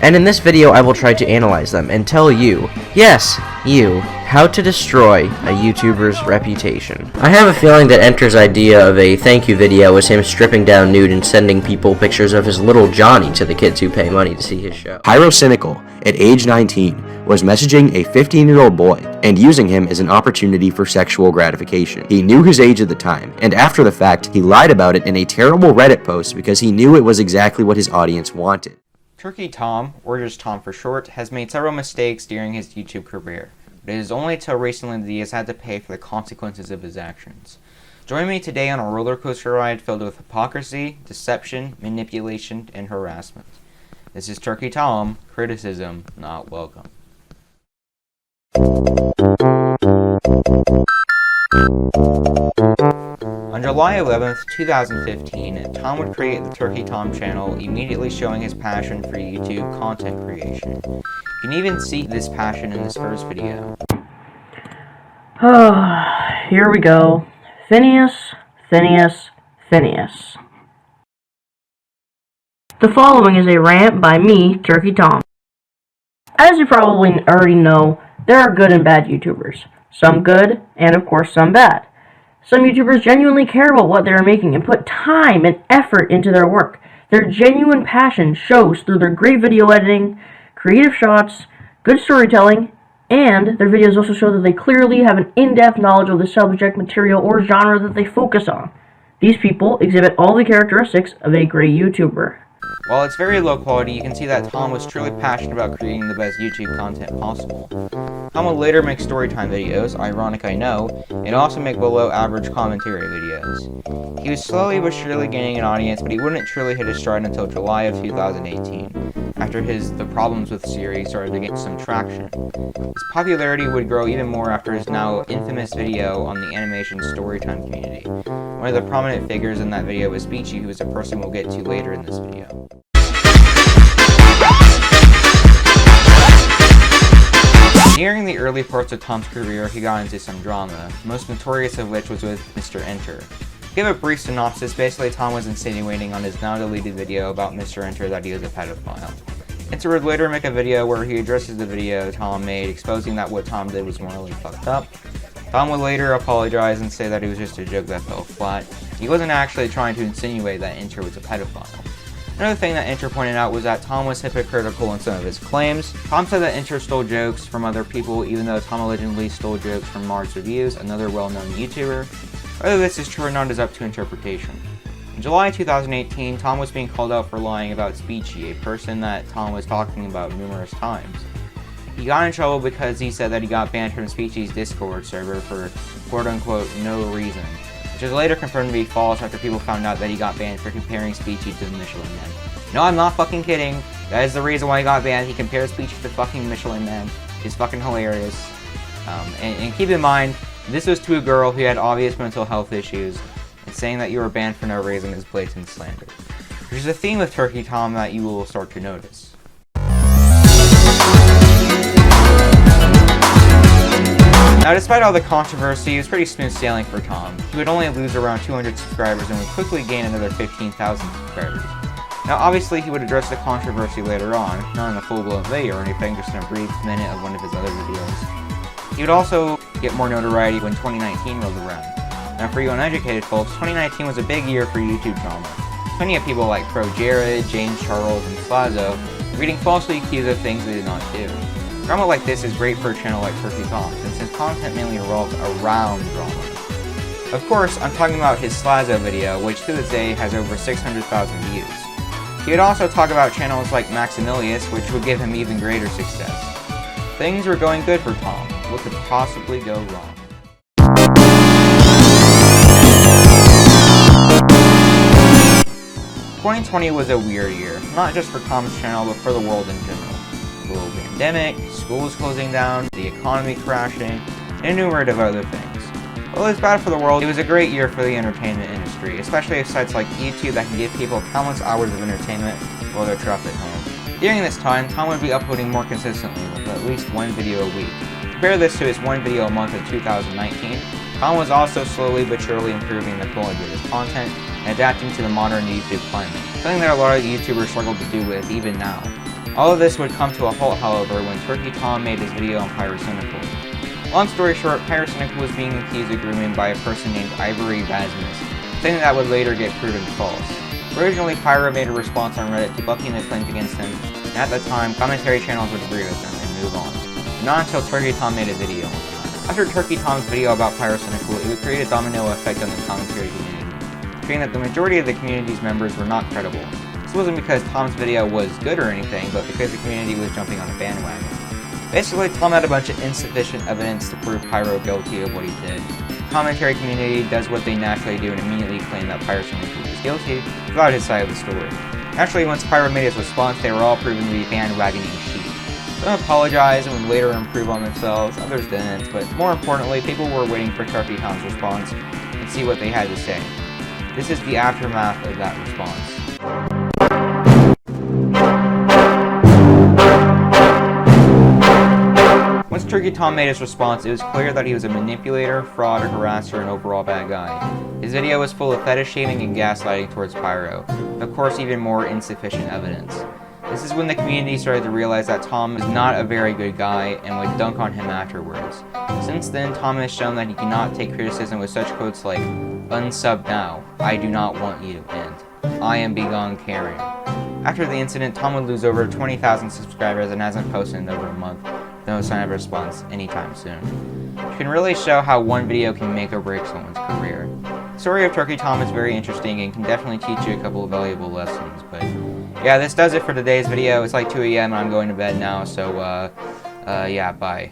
And in this video I will try to analyze them and tell you, yes, you, how to destroy a YouTuber's reputation. I have a feeling that Enter's idea of a thank you video was him stripping down nude and sending people pictures of his little Johnny to the kids who pay money to see his show. Pyrocynical, at age 19, was messaging a 15-year-old boy and using him as an opportunity for sexual gratification. He knew his age at the time, and after the fact, he lied about it in a terrible Reddit post because he knew it was exactly what his audience wanted. Turkey Tom, or just Tom for short, has made several mistakes during his YouTube career, but it is only till recently that he has had to pay for the consequences of his actions. Join me today on a roller coaster ride filled with hypocrisy, deception, manipulation, and harassment. This is Turkey Tom, criticism not welcome. On July 11th, 2015, Tom would create the Turkey Tom channel, immediately showing his passion for YouTube content creation. You can even see this passion in this first video. Here we go. Phineas. The following is a rant by me, Turkey Tom. As you probably already know, there are good and bad YouTubers. Some good, and of course some bad. Some YouTubers genuinely care about what they are making and put time and effort into their work. Their genuine passion shows through their great video editing, creative shots, good storytelling, and their videos also show that they clearly have an in-depth knowledge of the subject material or genre that they focus on. These people exhibit all the characteristics of a great YouTuber. While it's very low quality, you can see that Tom was truly passionate about creating the best YouTube content possible. Tom would later make storytime videos, ironic I know, and also make below average commentary videos. He was slowly but surely gaining an audience, but he wouldn't truly hit his stride until July of 2018, after The Problems with series started to get some traction. His popularity would grow even more after his now infamous video on the animation storytime community. One of the prominent figures in that video was Speechy, who is a person we'll get to later in this video. During the early parts of Tom's career, he got into some drama, most notorious of which was with Mr. Enter. To give a brief synopsis, basically Tom was insinuating on his now deleted video about Mr. Enter that he was a pedophile. Enter would later make a video where he addresses the video Tom made, exposing that what Tom did was morally fucked up. Tom would later apologize and say that it was just a joke that fell flat. He wasn't actually trying to insinuate that Enter was a pedophile. Another thing that Enter pointed out was that Tom was hypocritical in some of his claims. Tom said that Enter stole jokes from other people, even though Tom allegedly stole jokes from Mars Reviews, another well-known YouTuber. Whether this is true or not is up to interpretation. In July 2018, Tom was being called out for lying about Speechy, a person that Tom was talking about numerous times. He got in trouble because he said that he got banned from Speechy's Discord server for quote-unquote no reason, which was later confirmed to be false after people found out that he got banned for comparing Speechy to the Michelin Man. No, I'm not fucking kidding. That is the reason why he got banned. He compares Speechy to fucking Michelin Man. It's fucking hilarious. And keep in mind, this was to a girl who had obvious mental health issues, and saying that you were banned for no reason is blatant slander. There's a theme with Turkey Tom that you will start to notice. Now, despite all the controversy, it was pretty smooth sailing for Tom. He would only lose around 200 subscribers and would quickly gain another 15,000 subscribers. Now, obviously, he would address the controversy later on, not in a full-blown video or anything, just in a brief minute of one of his other videos. He would also get more notoriety when 2019 rolled around. Now, for you uneducated folks, 2019 was a big year for YouTube drama. Plenty of people like Pro Jared, James Charles, and Slazo were getting falsely accused of things they did not do. Drama like this is great for a channel like Turkey Tom, since his content mainly revolves around drama. Of course, I'm talking about his Slazo video, which to this day has over 600,000 views. He would also talk about channels like Maximilius, which would give him even greater success. Things were going good for Tom. What could possibly go wrong? "2020 was a weird year, not just for Tom's channel, but for the world in general. The global pandemic, schools closing down, the economy crashing, and a numerous of other things. While it was bad for the world, it was a great year for the entertainment industry, especially with sites like YouTube that can give people countless hours of entertainment while they're trapped at home. During this time, Tom would be uploading more consistently, with at least one video a week. Compare this to his one video a month in 2019, Tom was also slowly but surely improving the quality of his content and adapting to the modern YouTube climate, something that a lot of YouTubers struggle to do with even now. All of this would come to a halt, however, when Turkey Tom made his video on Pyrocynical. Long story short, Pyrocynical was being accused of grooming by a person named Ivory Rasmus, something that would later get proven false. Originally, Pyro made a response on Reddit debunking the claims against him, and at the time, commentary channels would agree with him and move on. But not until Turkey Tom made a video. After Turkey Tom's video about Pyrocynical, it would create a domino effect on the commentary community, showing that the majority of the community's members were not credible. This wasn't because Tom's video was good or anything, but because the community was jumping on a bandwagon. Basically, Tom had a bunch of insufficient evidence to prove Pyro guilty of what he did. The commentary community does what they naturally do and immediately claim that Pyrocynical was guilty without his side of the story. Naturally, once Pyro made his response, they were all proven to be bandwagoning sheep. Some apologized and would later improve on themselves, others didn't, but more importantly, people were waiting for Turkey Tom's response and see what they had to say. This is the aftermath of that response. Once Turkey Tom made his response, it was clear that he was a manipulator, fraud, harasser, and overall bad guy. His video was full of fetish shaming and gaslighting towards Pyro, and of course even more insufficient evidence. This is when the community started to realize that Tom is not a very good guy and would dunk on him afterwards. Since then, Tom has shown that he cannot take criticism with such quotes like, "Unsub now, I do not want you," and "I am begone Karen." After the incident, Tom would lose over 20,000 subscribers and hasn't posted in over a month. No sign of response anytime soon. It can really show how one video can make or break someone's career. The story of Turkey Tom is very interesting and can definitely teach you a couple of valuable lessons, but yeah, this does it for today's video. It's like 2 a.m. and I'm going to bed now, so yeah, bye.